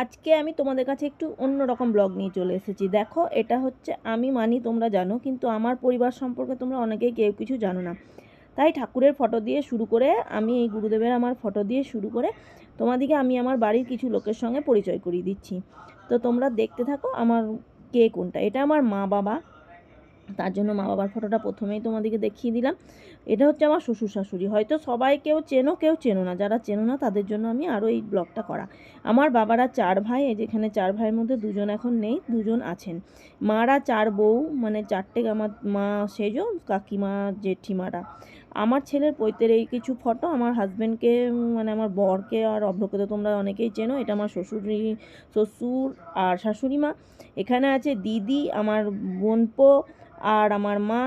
আজকে আমি তোমাদের কাছে একটু অন্য রকম ব্লগ নিয়ে চলে এসেছি। দেখো, এটা হচ্ছে আমি মানি তোমরা জানো, কিন্তু আমার পরিবার সম্পর্কে তোমরা অনেকেই কেউ কিছু জানো না। তাই ঠাকুরের ফটো দিয়ে শুরু করে, আমি এই গুরুদেবের আমার ফটো দিয়ে শুরু করে তোমাদেরকে আমি আমার বাড়ির কিছু লোকের সঙ্গে পরিচয় করিয়ে দিচ্ছি। তো তোমরা দেখতে থাকো আমার কে কোনটা। এটা আমার মা বাবা, তার জন্য মা বাবার ফটোটা প্রথমেই তোমাদেরকে দেখিয়ে দিলাম। এটা হচ্ছে আমার শ্বশুর শাশুড়ি। হয়তো সবাই কেউ চেনো, কেউ চেনো না। যারা চেনো না তাদের জন্য আমি আরও এই ব্লগটা করা। আমার বাবারা 4 ভাই, এই যেখানে 4 ভাইয়ের মধ্যে 2 জন এখন নেই, 2 জন আছেন। মারা 4 বউ, মানে 4টে আমার মা, সেজো কাকিমা, জেঠিমারা। আমার ছেলের পৈতের কিছু ফটো, আমার হাজব্যান্ডকে মানে আমার বরকে আর অভ্রকে তো তোমরা অনেকেই চেনো। এটা আমার শ্বশুর আর শাশুড়ি মা। এখানে আছে দিদি, আমার বোনপো আর আমার মা।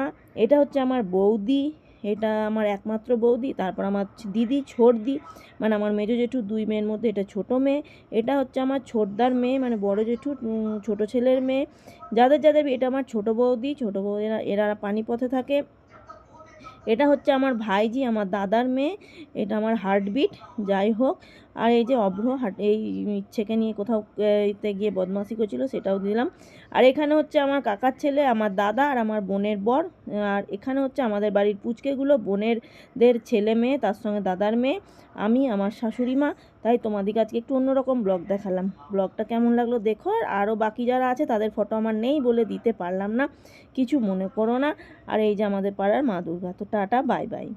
এটা হচ্ছে আমার বৌদি, এটা আমার একমাত্র বৌদি। তারপর আমার দিদি ছোটদি, মানে আমার মেজো জেঠু 2 মেয়ের মধ্যে এটা ছোট মেয়ে। এটা হচ্ছে আমার ছোটদার মেয়ে, মানে বড় জেঠু ছোট ছেলের মেয়ে। যাদের যাদের এটা আমার ছোট বৌদি, এরা পানিপথে থাকে। এটা হচ্ছে আমার ভাইজি, আমার দাদার মেয়ে। এটা আমার হার্টবিট। যাই হোক, আর এই যে অভ্র এই ইচ্ছেকে নিয়ে কোথাও এতে গিয়ে বদমাশি করছিল, সেটাও দিলাম। আর এখানে হচ্ছে আমার কাকার ছেলে, আমার দাদা আর আমার বোনের বর। আর এখানে হচ্ছে আমাদের বাড়ির পুচকেগুলো, বোনেরদের ছেলে মেয়ে, তার সঙ্গে দাদার মেয়ে, আমি, আমার শাশুড়ি মা। তাই তোমাদেরকে আজকে একটু অন্যরকম ব্লগ দেখালাম। ব্লগটা কেমন লাগলো দেখো। আর আরও বাকি যারা আছে তাদের ফটো আমার নেই বলে দিতে পারলাম না, কিছু মনে করো না। আর এই যে আমাদের পাড়ার মা দুর্গা। তো টাটা, বাই বাই।